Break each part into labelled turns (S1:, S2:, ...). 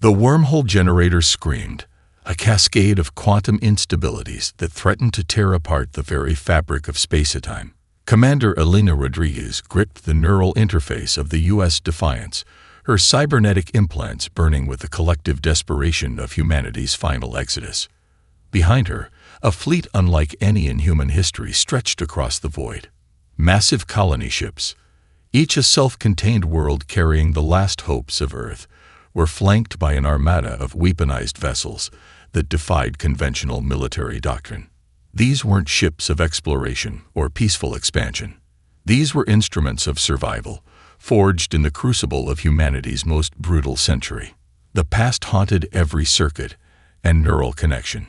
S1: The wormhole generator screamed, a cascade of quantum instabilities that threatened to tear apart the very fabric of space-time. Commander Elena Rodriguez gripped the neural interface of the U.S. Defiance, her cybernetic implants burning with the collective desperation of humanity's final exodus. Behind her, a fleet unlike any in human history stretched across the void. Massive colony ships, each a self-contained world carrying the last hopes of Earth, were flanked by an armada of weaponized vessels that defied conventional military doctrine. These weren't ships of exploration or peaceful expansion. These were instruments of survival, forged in the crucible of humanity's most brutal century. The past haunted every circuit and neural connection.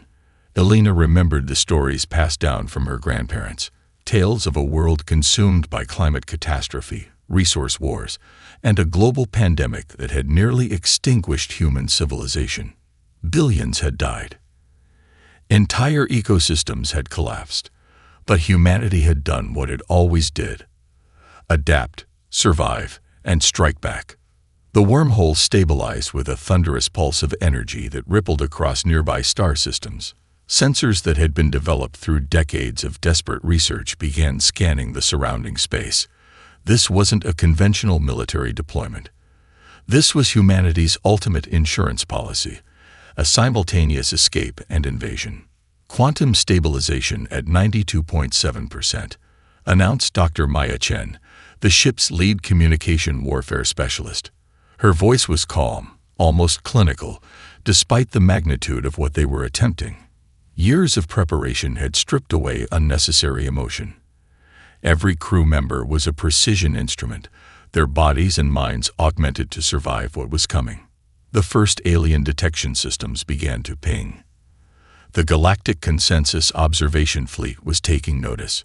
S1: Elena remembered the stories passed down from her grandparents, tales of a world consumed by climate catastrophe, resource wars, and a global pandemic that had nearly extinguished human civilization. Billions had died. Entire ecosystems had collapsed, but humanity had done what it always did: adapt, survive, and strike back. The wormhole stabilized with a thunderous pulse of energy that rippled across nearby star systems. Sensors that had been developed through decades of desperate research began scanning the surrounding space. This wasn't a conventional military deployment. This was humanity's ultimate insurance policy, a simultaneous escape and invasion. Quantum stabilization at 92.7%, announced Dr. Maya Chen, the ship's lead communication warfare specialist. Her voice was calm, almost clinical, despite the magnitude of what they were attempting. Years of preparation had stripped away unnecessary emotion. Every crew member was a precision instrument, their bodies and minds augmented to survive what was coming. The first alien detection systems began to ping. The Galactic Consensus Observation Fleet was taking notice.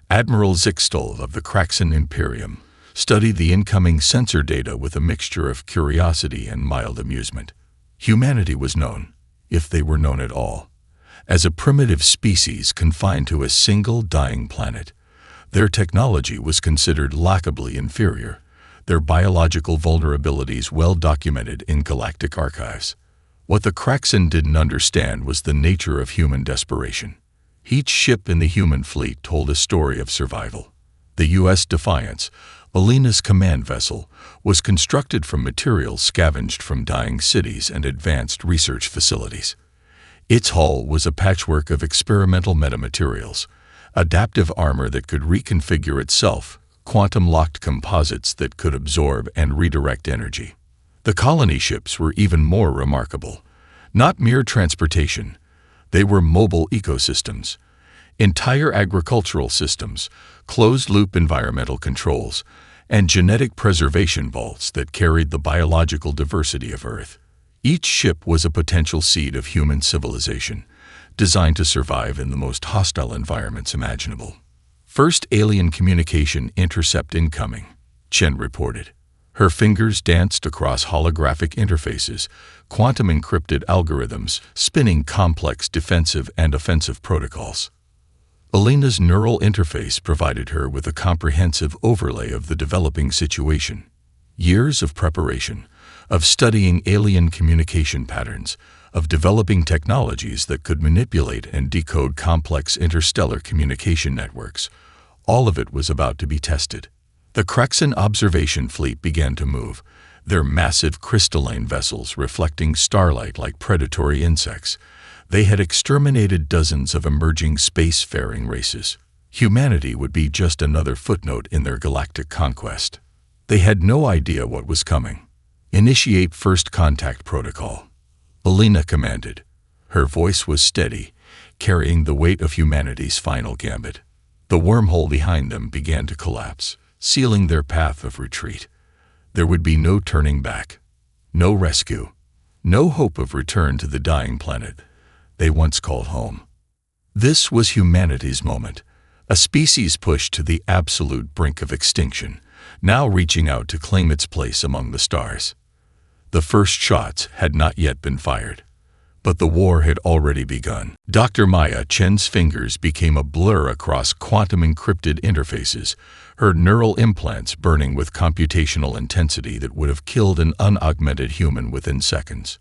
S1: Admiral Zixtal of the Kraxan Imperium studied the incoming sensor data with a mixture of curiosity and mild amusement. Humanity was known, if they were known at all, as a primitive species confined to a single dying planet. Their technology was considered laughably inferior, their biological vulnerabilities well documented in galactic archives. What the Kraxan didn't understand was the nature of human desperation. Each ship in the human fleet told a story of survival. The U.S. Defiance, Elena's command vessel, was constructed from materials scavenged from dying cities and advanced research facilities. Its hull was a patchwork of experimental metamaterials, adaptive armor that could reconfigure itself, quantum-locked composites that could absorb and redirect energy. The colony ships were even more remarkable. Not mere transportation, they were mobile ecosystems. Entire agricultural systems, closed-loop environmental controls, and genetic preservation vaults that carried the biological diversity of Earth. Each ship was a potential seed of human civilization, designed to survive in the most hostile environments imaginable. First alien communication intercept incoming, Chen reported. Her fingers danced across holographic interfaces, quantum-encrypted algorithms spinning complex defensive and offensive protocols. Elena's neural interface provided her with a comprehensive overlay of the developing situation. Years of preparation, of studying alien communication patterns, of developing technologies that could manipulate and decode complex interstellar communication networks. All of it was about to be tested. The Kraxan observation fleet began to move, their massive crystalline vessels reflecting starlight like predatory insects. They had exterminated dozens of emerging space-faring races. Humanity would be just another footnote in their galactic conquest. They had no idea what was coming. Initiate first contact protocol, Elena commanded. Her voice was steady, carrying the weight of humanity's final gambit. The wormhole behind them began to collapse, sealing their path of retreat. There would be no turning back, no rescue, no hope of return to the dying planet they once called home. This was humanity's moment, a species pushed to the absolute brink of extinction, now reaching out to claim its place among the stars. The first shots had not yet been fired, But the war had already begun. Dr. Maya Chen's fingers became a blur across quantum-encrypted interfaces, her neural implants burning with computational intensity that would have killed an unaugmented human within seconds.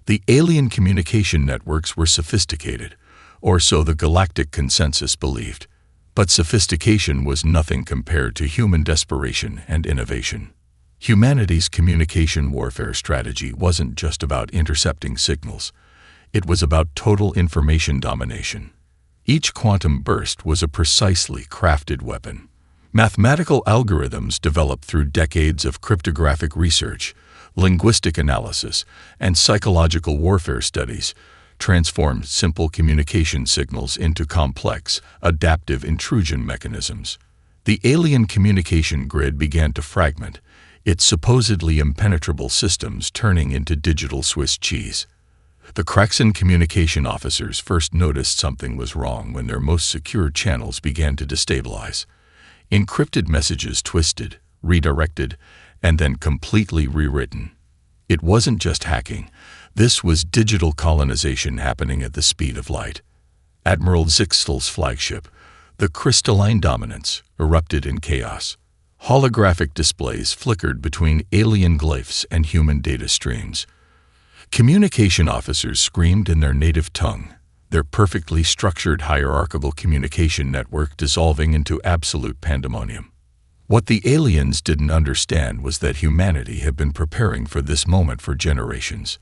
S1: The alien communication networks were sophisticated, or so the Galactic consensus believed. But sophistication was nothing compared to human desperation and innovation. Humanity's communication warfare strategy wasn't just about intercepting signals. It was about total information domination. Each quantum burst was a precisely crafted weapon. Mathematical algorithms developed through decades of cryptographic research, linguistic analysis, and psychological warfare studies transformed simple communication signals into complex, adaptive intrusion mechanisms. The alien communication grid began to fragment, its supposedly impenetrable systems turning into digital Swiss cheese. The Kraxan communication officers first noticed something was wrong when their most secure channels began to destabilize. Encrypted messages twisted, redirected, and then completely rewritten. It wasn't just hacking. This was digital colonization happening at the speed of light. Admiral Zixtel's flagship, the Crystalline Dominance, erupted in chaos. Holographic displays flickered between alien glyphs and human data streams. Communication officers screamed in their native tongue, their perfectly structured hierarchical communication network dissolving into absolute pandemonium. What the aliens didn't understand was that humanity had been preparing for this moment for generations.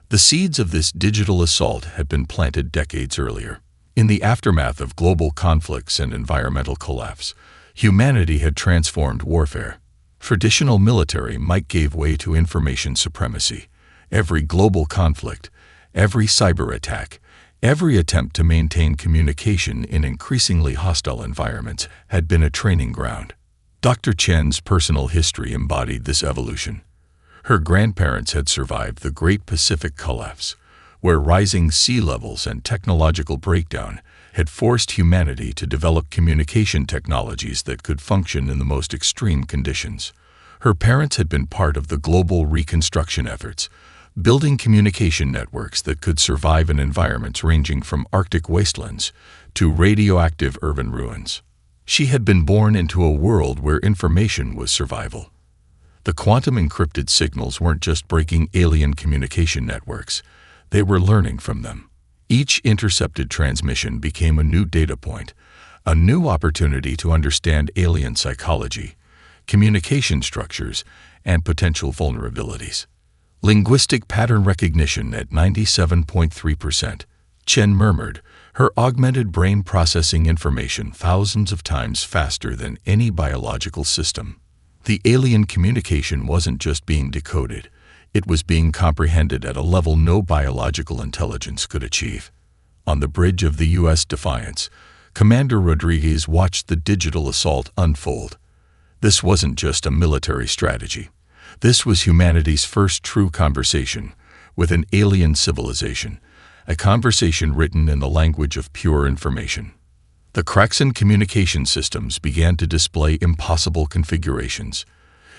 S1: The seeds of this digital assault had been planted decades earlier. In the aftermath of global conflicts and environmental collapse, humanity had transformed warfare. Traditional military might gave way to information supremacy. Every global conflict, every cyber attack, every attempt to maintain communication in increasingly hostile environments had been a training ground. Dr. Chen's personal history embodied this evolution. Her grandparents had survived the Great Pacific Collapse, where rising sea levels and technological breakdown had forced humanity to develop communication technologies that could function in the most extreme conditions. Her parents had been part of the global reconstruction efforts, building communication networks that could survive in environments ranging from Arctic wastelands to radioactive urban ruins. She had been born into a world where information was survival. The quantum-encrypted signals weren't just breaking alien communication networks, they were learning from them. Each intercepted transmission became a new data point, a new opportunity to understand alien psychology, communication structures, and potential vulnerabilities. Linguistic pattern recognition at 97.3%. Chen murmured, her augmented brain processing information thousands of times faster than any biological system. The alien communication wasn't just being decoded, it was being comprehended at a level no biological intelligence could achieve. On the bridge of the U.S. Defiance, Commander Rodriguez watched the digital assault unfold. This wasn't just a military strategy. This was humanity's first true conversation with an alien civilization, a conversation written in the language of pure information. The Kraxan communication systems began to display impossible configurations.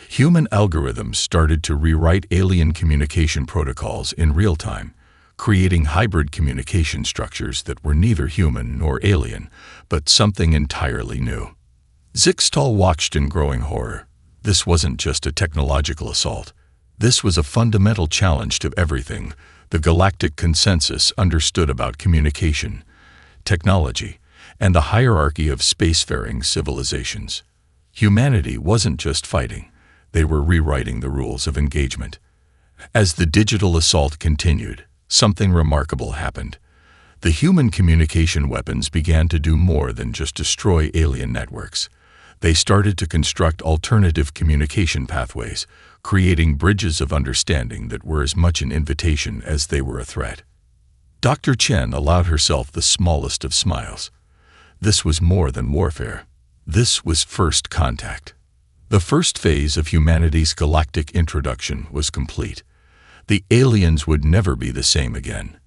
S1: Human algorithms started to rewrite alien communication protocols in real time, creating hybrid communication structures that were neither human nor alien, but something entirely new. Zixtal watched in growing horror. This wasn't just a technological assault. This was a fundamental challenge to everything the Galactic consensus understood about communication, technology, and the hierarchy of spacefaring civilizations. Humanity wasn't just fighting, they were rewriting the rules of engagement. As the digital assault continued, something remarkable happened. The human communication weapons began to do more than just destroy alien networks. They started to construct alternative communication pathways, creating bridges of understanding that were as much an invitation as they were a threat. Dr. Chen allowed herself the smallest of smiles. This was more than warfare. This was first contact. The first phase of humanity's galactic introduction was complete. The aliens would never be the same again,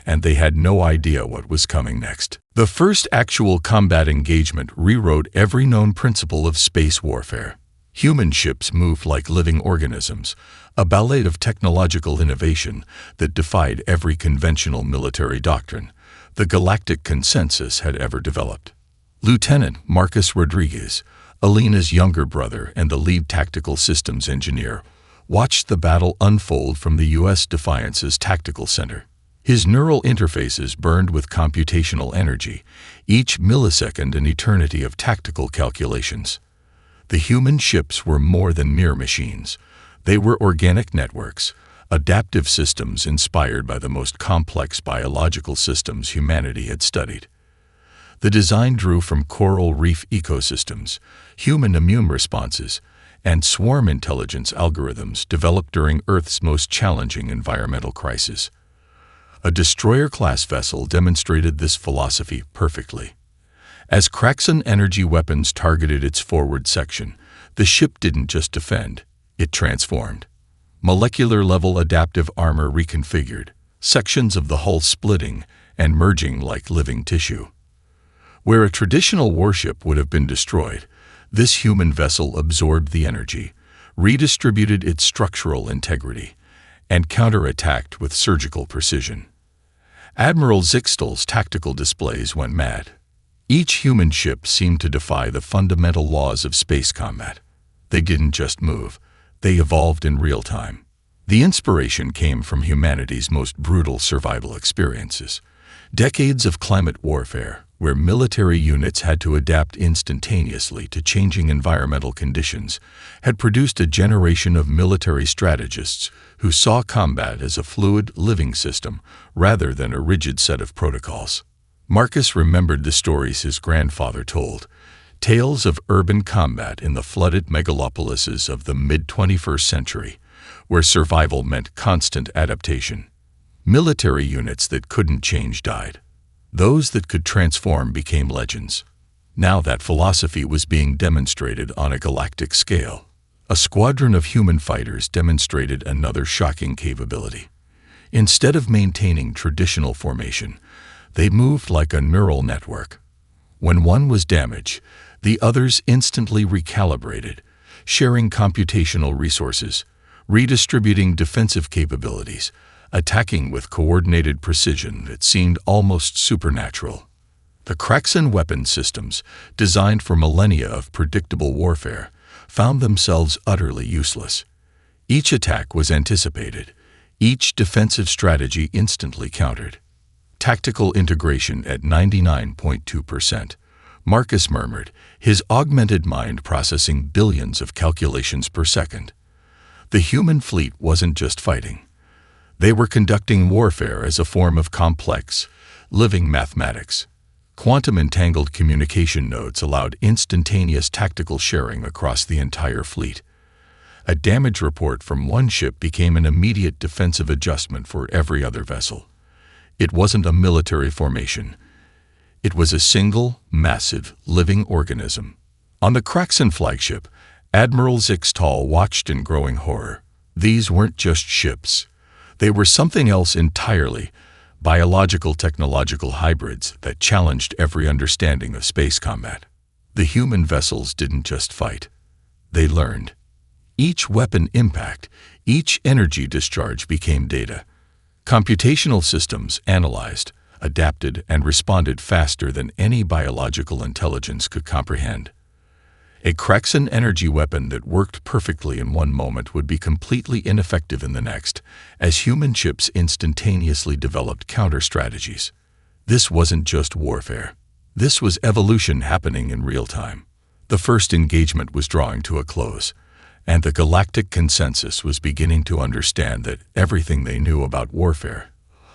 S1: and they had no idea what was coming next. The first actual combat engagement rewrote every known principle of space warfare. Human ships moved like living organisms, a ballet of technological innovation that defied every conventional military doctrine the Galactic consensus had ever developed. Lieutenant Marcus Rodriguez, Alina's younger brother and the lead tactical systems engineer, watched the battle unfold from the U.S. Defiance's tactical center. His neural interfaces burned with computational energy, each millisecond an eternity of tactical calculations. The human ships were more than mere machines. They were organic networks, adaptive systems inspired by the most complex biological systems humanity had studied. The design drew from coral reef ecosystems, human immune responses, and swarm intelligence algorithms developed during Earth's most challenging environmental crisis. A destroyer-class vessel demonstrated this philosophy perfectly. As Kraxon energy weapons targeted its forward section, the ship didn't just defend, it transformed. Molecular-level adaptive armor reconfigured, sections of the hull splitting and merging like living tissue. Where a traditional warship would have been destroyed, this human vessel absorbed the energy, redistributed its structural integrity, and counterattacked with surgical precision. Admiral Zixtal's tactical displays went mad. Each human ship seemed to defy the fundamental laws of space combat. They didn't just move, they evolved in real time. The inspiration came from humanity's most brutal survival experiences. Decades of climate warfare, where military units had to adapt instantaneously to changing environmental conditions, had produced a generation of military strategists who saw combat as a fluid, living system rather than a rigid set of protocols. Marcus remembered the stories his grandfather told, tales of urban combat in the flooded megalopolises of the mid-21st century, where survival meant constant adaptation. Military units that couldn't change died. Those that could transform became legends. Now that philosophy was being demonstrated on a galactic scale. A squadron of human fighters demonstrated another shocking capability. Instead of maintaining traditional formation, they moved like a neural network. When one was damaged, the others instantly recalibrated, sharing computational resources, redistributing defensive capabilities, attacking with coordinated precision that seemed almost supernatural. The Kraxon weapon systems, designed for millennia of predictable warfare, found themselves utterly useless. Each attack was anticipated, each defensive strategy instantly countered. Tactical integration at 99.2%. Marcus murmured, his augmented mind processing billions of calculations per second. The human fleet wasn't just fighting. They were conducting warfare as a form of complex, living mathematics. Quantum-entangled communication nodes allowed instantaneous tactical sharing across the entire fleet. A damage report from one ship became an immediate defensive adjustment for every other vessel. It wasn't a military formation. It was a single, massive, living organism. On the Kraxon flagship, Admiral Zixtal watched in growing horror. These weren't just ships. They were something else entirely, biological technological hybrids that challenged every understanding of space combat. The human vessels didn't just fight. They learned. Each weapon impact, each energy discharge became data. Computational systems analyzed, adapted, and responded faster than any biological intelligence could comprehend. A Kraxon energy weapon that worked perfectly in one moment would be completely ineffective in the next, as human ships instantaneously developed counter-strategies. This wasn't just warfare. This was evolution happening in real time. The first engagement was drawing to a close, and the galactic consensus was beginning to understand that everything they knew about warfare,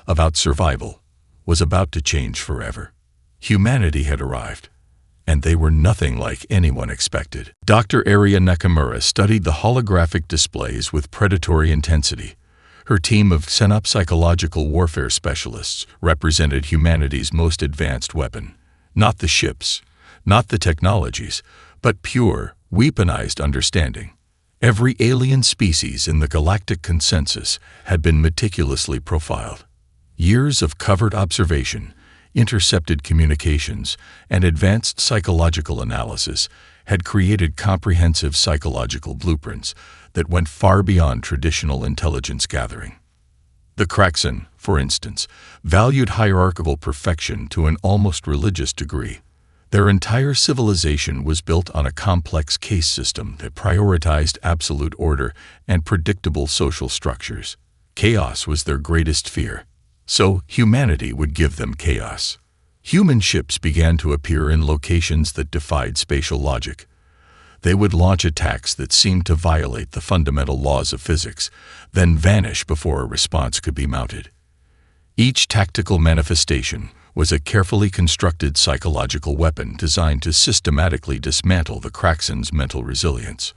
S1: about survival, was about to change forever. Humanity had arrived, and they were nothing like anyone expected. Dr. Aria Nakamura studied the holographic displays with predatory intensity. Her team of psychological warfare specialists represented humanity's most advanced weapon. Not the ships, not the technologies, but pure, weaponized understanding. Every alien species in the galactic consensus had been meticulously profiled. Years of covert observation, intercepted communications, and advanced psychological analysis had created comprehensive psychological blueprints that went far beyond traditional intelligence gathering. The Kraxan, for instance, valued hierarchical perfection to an almost religious degree. Their entire civilization was built on a complex case system that prioritized absolute order and predictable social structures. Chaos was their greatest fear, so humanity would give them chaos. Human ships began to appear in locations that defied spatial logic. They would launch attacks that seemed to violate the fundamental laws of physics, then vanish before a response could be mounted. Each tactical manifestation was a carefully constructed psychological weapon designed to systematically dismantle the Kraxan's mental resilience.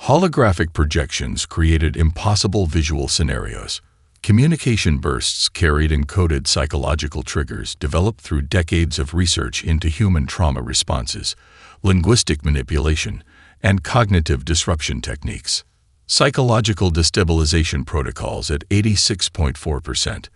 S1: Holographic projections created impossible visual scenarios. Communication bursts carried encoded psychological triggers developed through decades of research into human trauma responses, linguistic manipulation, and cognitive disruption techniques. Psychological destabilization protocols at 86.4%.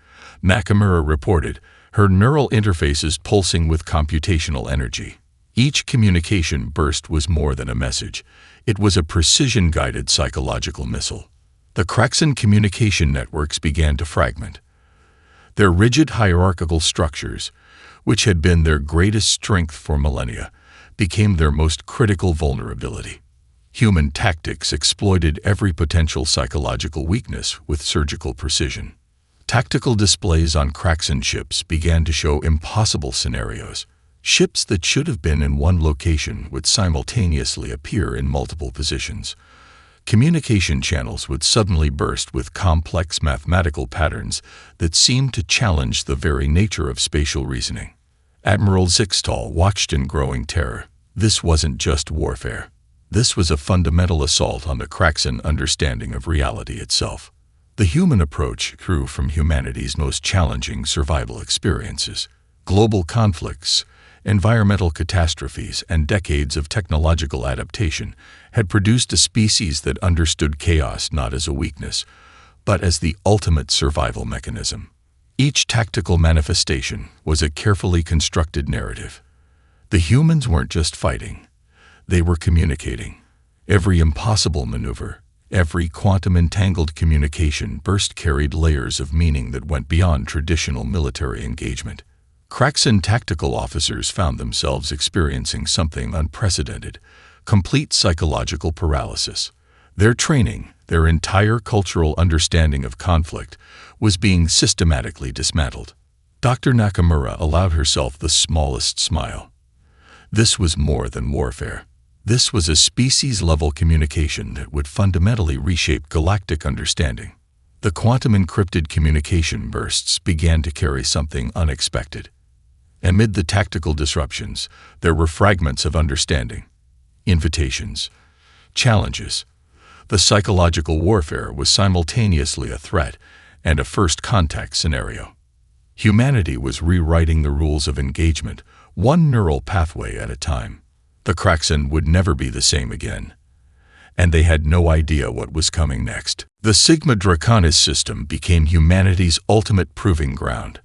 S1: Nakamura reported, her neural interfaces pulsing with computational energy. Each communication burst was more than a message. It was a precision-guided psychological missile. The Kraxan communication networks began to fragment. Their rigid hierarchical structures, which had been their greatest strength for millennia, became their most critical vulnerability. Human tactics exploited every potential psychological weakness with surgical precision. Tactical displays on Kraxan ships began to show impossible scenarios. Ships that should have been in one location would simultaneously appear in multiple positions. Communication channels would suddenly burst with complex mathematical patterns that seemed to challenge the very nature of spatial reasoning. Admiral Zixtal watched in growing terror. This wasn't just warfare. This was a fundamental assault on the Kraxan understanding of reality itself. The human approach grew from humanity's most challenging survival experiences. Global conflicts, environmental catastrophes, and decades of technological adaptation had produced a species that understood chaos not as a weakness, but as the ultimate survival mechanism. Each tactical manifestation was a carefully constructed narrative. The humans weren't just fighting. They were communicating. Every impossible maneuver, every quantum-entangled communication burst carried layers of meaning that went beyond traditional military engagement. Kraxan tactical officers found themselves experiencing something unprecedented, complete psychological paralysis. Their training, their entire cultural understanding of conflict, was being systematically dismantled. Dr. Nakamura allowed herself the smallest smile. This was more than warfare. This was a species-level communication that would fundamentally reshape galactic understanding. The quantum-encrypted communication bursts began to carry something unexpected. Amid the tactical disruptions, there were fragments of understanding, invitations, challenges. The psychological warfare was simultaneously a threat and a first contact scenario. Humanity was rewriting the rules of engagement, one neural pathway at a time. The Kraxan would never be the same again, and they had no idea what was coming next. The Sigma Draconis system became humanity's ultimate proving ground,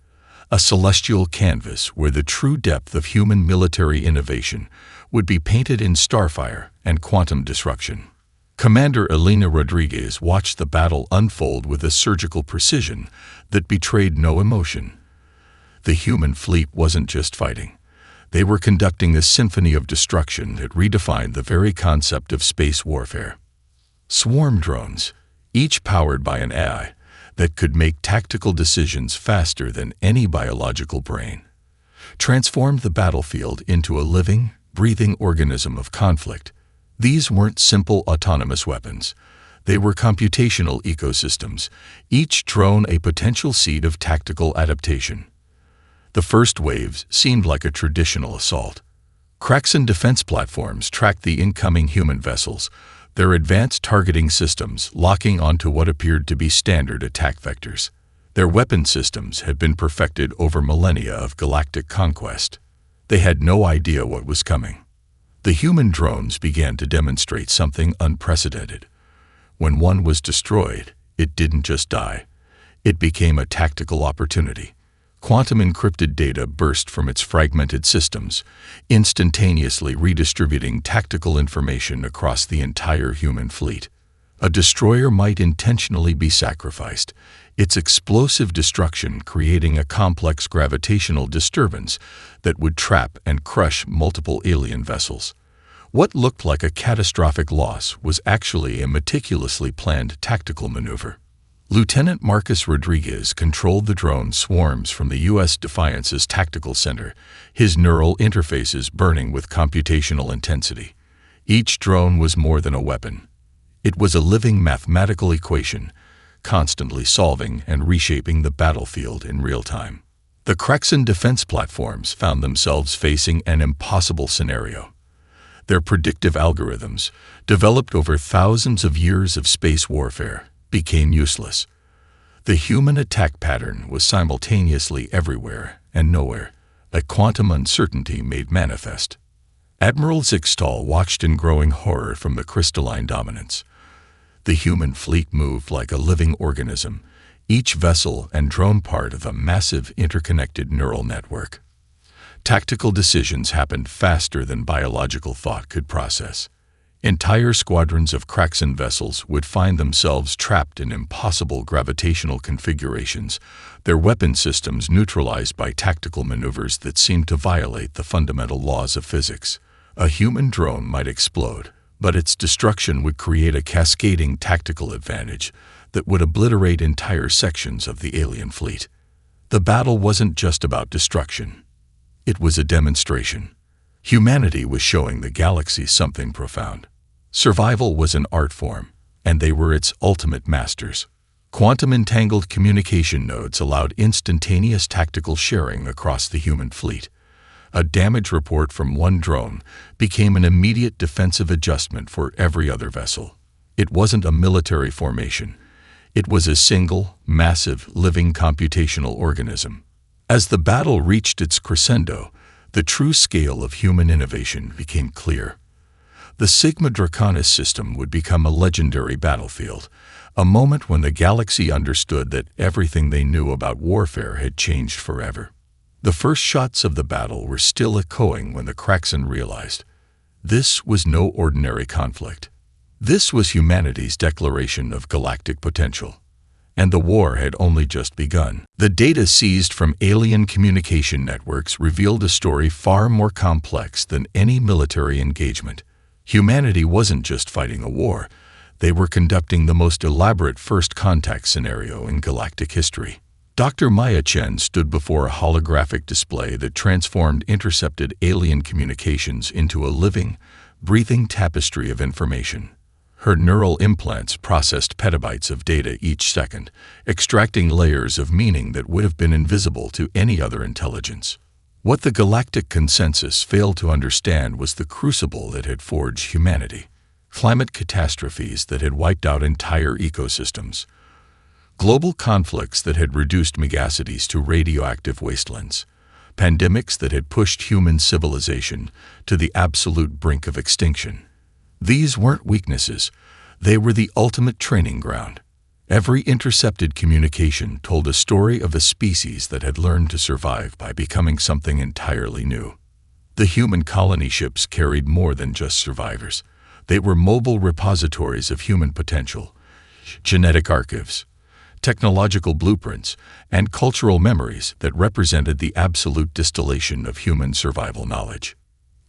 S1: a celestial canvas where the true depth of human military innovation would be painted in starfire and quantum disruption. Commander Elena Rodriguez watched the battle unfold with a surgical precision that betrayed no emotion. The human fleet wasn't just fighting. They were conducting a symphony of destruction that redefined the very concept of space warfare. Swarm drones, each powered by an AI that could make tactical decisions faster than any biological brain, transformed the battlefield into a living, breathing organism of conflict. These weren't simple autonomous weapons. They were computational ecosystems, each drone a potential seed of tactical adaptation. The first waves seemed like a traditional assault. Kraxan defense platforms tracked the incoming human vessels, their advanced targeting systems locking onto what appeared to be standard attack vectors. Their weapon systems had been perfected over millennia of galactic conquest. They had no idea what was coming. The human drones began to demonstrate something unprecedented. When one was destroyed, it didn't just die. It became a tactical opportunity. Quantum encrypted data burst from its fragmented systems, instantaneously redistributing tactical information across the entire human fleet. A destroyer might intentionally be sacrificed, its explosive destruction creating a complex gravitational disturbance that would trap and crush multiple alien vessels. What looked like a catastrophic loss was actually a meticulously planned tactical maneuver. Lieutenant Marcus Rodriguez controlled the drone swarms from the U.S. Defiance's tactical center, his neural interfaces burning with computational intensity. Each drone was more than a weapon. It was a living mathematical equation, constantly solving and reshaping the battlefield in real time. The Kraxan defense platforms found themselves facing an impossible scenario. Their predictive algorithms, developed over thousands of years of space warfare, became useless. The human attack pattern was simultaneously everywhere and nowhere, a quantum uncertainty made manifest. Admiral Zixtal watched in growing horror from the crystalline dominance. The human fleet moved like a living organism, each vessel and drone part of a massive interconnected neural network. Tactical decisions happened faster than biological thought could process. Entire squadrons of Kraxan vessels would find themselves trapped in impossible gravitational configurations, their weapon systems neutralized by tactical maneuvers that seemed to violate the fundamental laws of physics. A human drone might explode, but its destruction would create a cascading tactical advantage that would obliterate entire sections of the alien fleet. The battle wasn't just about destruction. It was a demonstration. Humanity was showing the galaxy something profound. Survival was an art form, and they were its ultimate masters. Quantum-entangled communication nodes allowed instantaneous tactical sharing across the human fleet. A damage report from one drone became an immediate defensive adjustment for every other vessel. It wasn't a military formation. It was a single, massive, living computational organism. As the battle reached its crescendo, the true scale of human innovation became clear. The Sigma Draconis system would become a legendary battlefield, a moment when the galaxy understood that everything they knew about warfare had changed forever. The first shots of the battle were still echoing when the Kraxan realized this was no ordinary conflict. This was humanity's declaration of galactic potential. And the war had only just begun. The data seized from alien communication networks revealed a story far more complex than any military engagement. Humanity wasn't just fighting a war, they were conducting the most elaborate first contact scenario in galactic history. Dr. Maya Chen stood before a holographic display that transformed intercepted alien communications into a living, breathing tapestry of information. Her neural implants processed petabytes of data each second, extracting layers of meaning that would have been invisible to any other intelligence. What the galactic consensus failed to understand was the crucible that had forged humanity. Climate catastrophes that had wiped out entire ecosystems. Global conflicts that had reduced megacities to radioactive wastelands. Pandemics that had pushed human civilization to the absolute brink of extinction. These weren't weaknesses, they were the ultimate training ground. Every intercepted communication told a story of a species that had learned to survive by becoming something entirely new. The human colony ships carried more than just survivors. They were mobile repositories of human potential, genetic archives, technological blueprints, and cultural memories that represented the absolute distillation of human survival knowledge.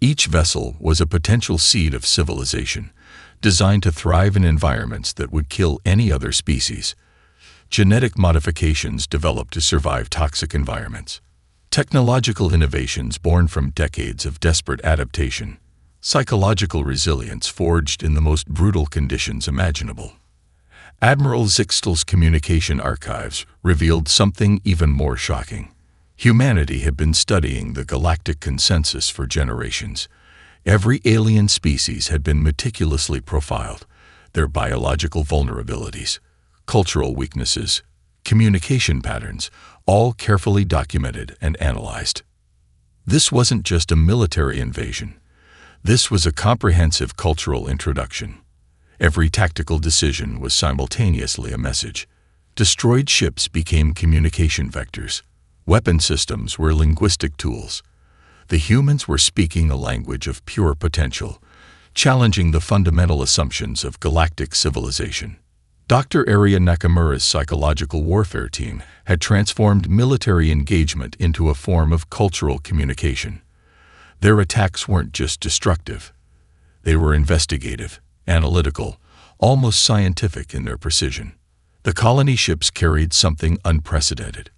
S1: Each vessel was a potential seed of civilization, designed to thrive in environments that would kill any other species. Genetic modifications developed to survive toxic environments. Technological innovations born from decades of desperate adaptation. Psychological resilience forged in the most brutal conditions imaginable. Admiral Zixtal's communication archives revealed something even more shocking. Humanity had been studying the galactic consensus for generations. Every alien species had been meticulously profiled, their biological vulnerabilities, cultural weaknesses, communication patterns, all carefully documented and analyzed. This wasn't just a military invasion. This was a comprehensive cultural introduction. Every tactical decision was simultaneously a message. Destroyed ships became communication vectors. Weapon systems were linguistic tools. The humans were speaking a language of pure potential, challenging the fundamental assumptions of galactic civilization. Dr. Arya Nakamura's psychological warfare team had transformed military engagement into a form of cultural communication. Their attacks weren't just destructive. They were investigative, analytical, almost scientific in their precision. The colony ships carried something unprecedented.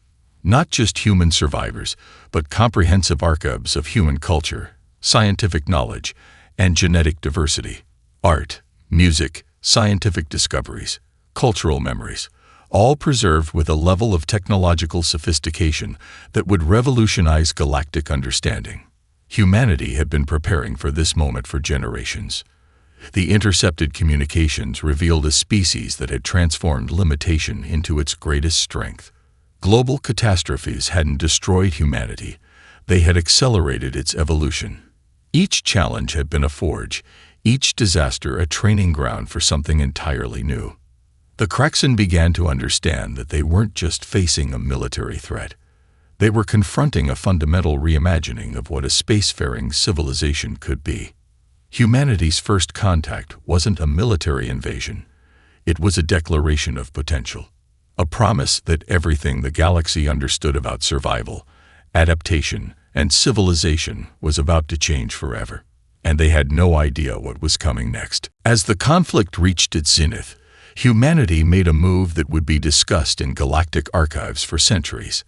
S1: Not just human survivors, but comprehensive archives of human culture, scientific knowledge, and genetic diversity. Art, music, scientific discoveries, cultural memories, all preserved with a level of technological sophistication that would revolutionize galactic understanding. Humanity had been preparing for this moment for generations. The intercepted communications revealed a species that had transformed limitation into its greatest strength. Global catastrophes hadn't destroyed humanity, they had accelerated its evolution. Each challenge had been a forge, each disaster a training ground for something entirely new. The Kraxan began to understand that they weren't just facing a military threat. They were confronting a fundamental reimagining of what a spacefaring civilization could be. Humanity's first contact wasn't a military invasion. It was a declaration of potential. A promise that everything the galaxy understood about survival, adaptation, and civilization was about to change forever. And they had no idea what was coming next. As the conflict reached its zenith, humanity made a move that would be discussed in galactic archives for centuries.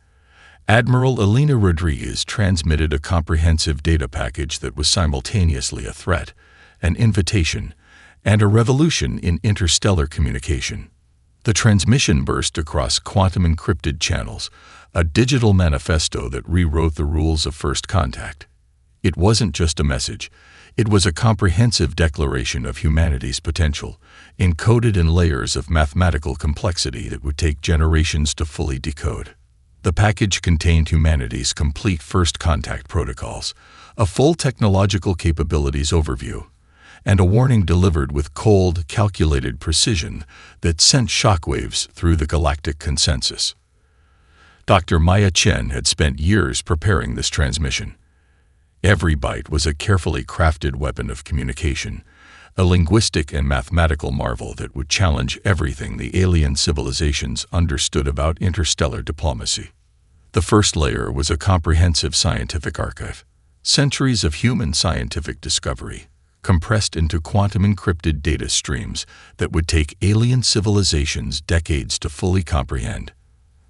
S1: Admiral Elena Rodriguez transmitted a comprehensive data package that was simultaneously a threat, an invitation, and a revolution in interstellar communication. The transmission burst across quantum-encrypted channels, a digital manifesto that rewrote the rules of first contact. It wasn't just a message. It was a comprehensive declaration of humanity's potential, encoded in layers of mathematical complexity that would take generations to fully decode. The package contained humanity's complete first contact protocols, a full technological capabilities overview, and a warning delivered with cold, calculated precision that sent shockwaves through the galactic consensus. Dr. Maya Chen had spent years preparing this transmission. Every byte was a carefully crafted weapon of communication, a linguistic and mathematical marvel that would challenge everything the alien civilizations understood about interstellar diplomacy. The first layer was a comprehensive scientific archive, centuries of human scientific discovery, compressed into quantum-encrypted data streams that would take alien civilizations decades to fully comprehend.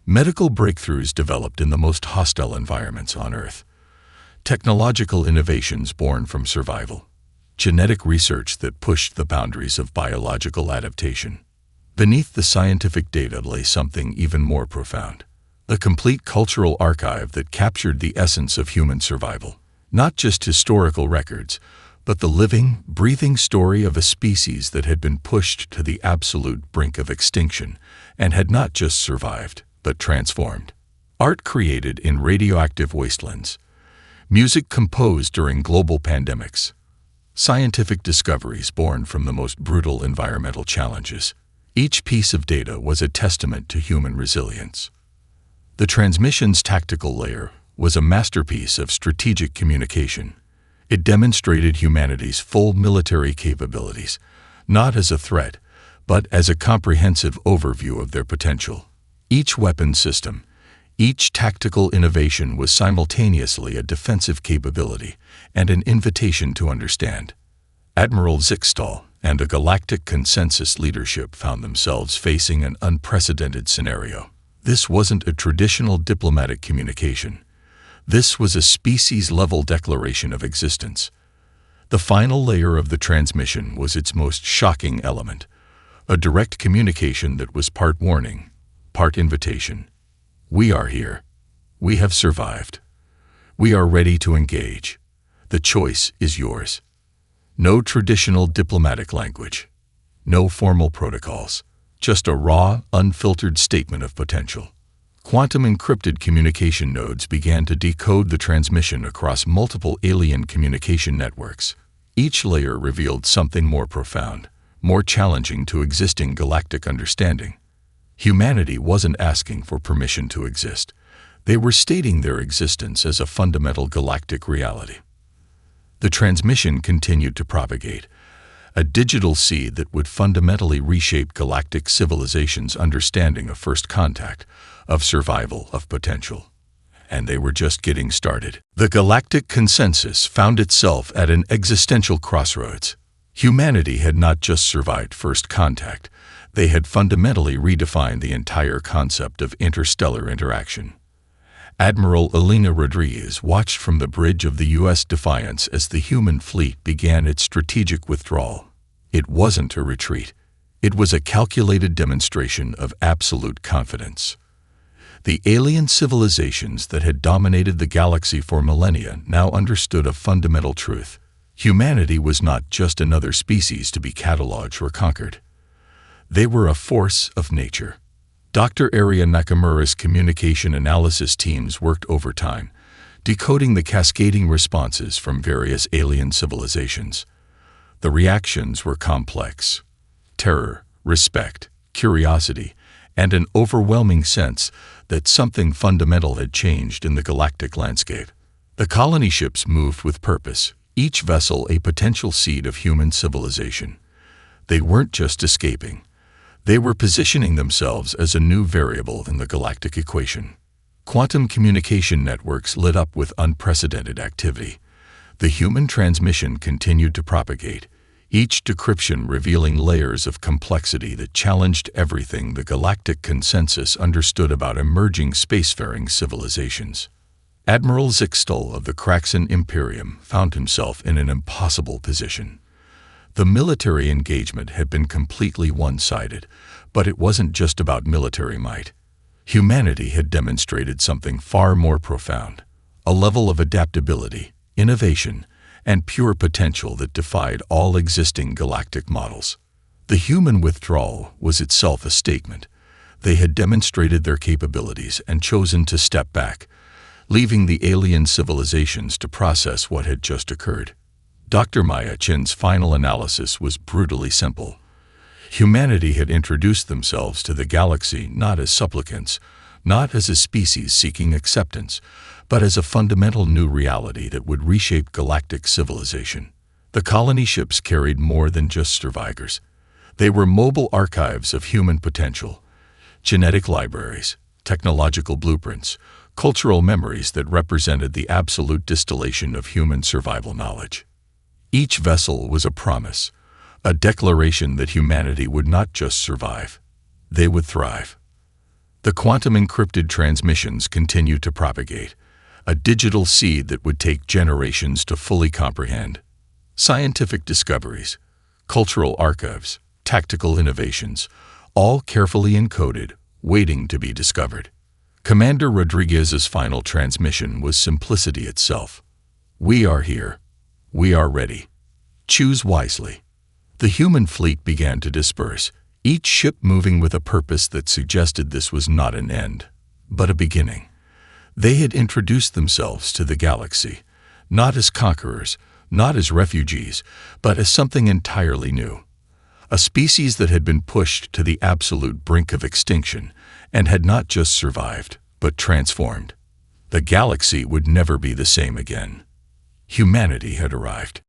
S1: Medical breakthroughs developed in the most hostile environments on Earth. Technological innovations born from survival. Genetic research that pushed the boundaries of biological adaptation. Beneath the scientific data lay something even more profound. A complete cultural archive that captured the essence of human survival. Not just historical records, but the living, breathing story of a species that had been pushed to the absolute brink of extinction and had not just survived, but transformed. Art created in radioactive wastelands. Music composed during global pandemics. Scientific discoveries born from the most brutal environmental challenges. Each piece of data was a testament to human resilience. The transmission's tactical layer was a masterpiece of strategic communication. It demonstrated humanity's full military capabilities, not as a threat, but as a comprehensive overview of their potential. Each weapon system, each tactical innovation was simultaneously a defensive capability and an invitation to understand. Admiral Zixtal and the Galactic Consensus leadership found themselves facing an unprecedented scenario. This wasn't a traditional diplomatic communication. This was a species-level declaration of existence. The final layer of the transmission was its most shocking element, a direct communication that was part warning, part invitation. We are here. We have survived. We are ready to engage. The choice is yours. No traditional diplomatic language. No formal protocols. Just a raw, unfiltered statement of potential. Quantum-encrypted communication nodes began to decode the transmission across multiple alien communication networks. Each layer revealed something more profound, more challenging to existing galactic understanding. Humanity wasn't asking for permission to exist. They were stating their existence as a fundamental galactic reality. The transmission continued to propagate, a digital seed that would fundamentally reshape galactic civilization's understanding of first contact, of survival, of potential. And they were just getting started. The galactic consensus found itself at an existential crossroads. Humanity had not just survived first contact, they had fundamentally redefined the entire concept of interstellar interaction. Admiral Elena Rodriguez watched from the bridge of the U.S. Defiance as the human fleet began its strategic withdrawal. It wasn't a retreat. It was a calculated demonstration of absolute confidence. The alien civilizations that had dominated the galaxy for millennia now understood a fundamental truth. Humanity was not just another species to be cataloged or conquered. They were a force of nature. Dr. Arya Nakamura's communication analysis teams worked overtime, decoding the cascading responses from various alien civilizations. The reactions were complex: terror, respect, curiosity, and an overwhelming sense that something fundamental had changed in the galactic landscape. The colony ships moved with purpose, each vessel a potential seed of human civilization. They weren't just escaping. They were positioning themselves as a new variable in the galactic equation. Quantum communication networks lit up with unprecedented activity. The human transmission continued to propagate, each decryption revealing layers of complexity that challenged everything the galactic consensus understood about emerging spacefaring civilizations. Admiral Zixtal of the Kraxan Imperium found himself in an impossible position. The military engagement had been completely one-sided, but it wasn't just about military might. Humanity had demonstrated something far more profound, a level of adaptability, innovation, and pure potential that defied all existing galactic models. The human withdrawal was itself a statement. They had demonstrated their capabilities and chosen to step back, leaving the alien civilizations to process what had just occurred. Dr. Maya Chin's final analysis was brutally simple. Humanity had introduced themselves to the galaxy not as supplicants, not as a species seeking acceptance, but as a fundamental new reality that would reshape galactic civilization. The colony ships carried more than just survivors. They were mobile archives of human potential, genetic libraries, technological blueprints, cultural memories that represented the absolute distillation of human survival knowledge. Each vessel was a promise, a declaration that humanity would not just survive, they would thrive. The quantum encrypted transmissions continued to propagate, a digital seed that would take generations to fully comprehend. Scientific discoveries, cultural archives, tactical innovations, all carefully encoded, waiting to be discovered. Commander Rodriguez's final transmission was simplicity itself. We are here. We are ready. Choose wisely. The human fleet began to disperse, each ship moving with a purpose that suggested this was not an end, but a beginning. They had introduced themselves to the galaxy, not as conquerors, not as refugees, but as something entirely new. A species that had been pushed to the absolute brink of extinction and had not just survived, but transformed. The galaxy would never be the same again. Humanity had arrived.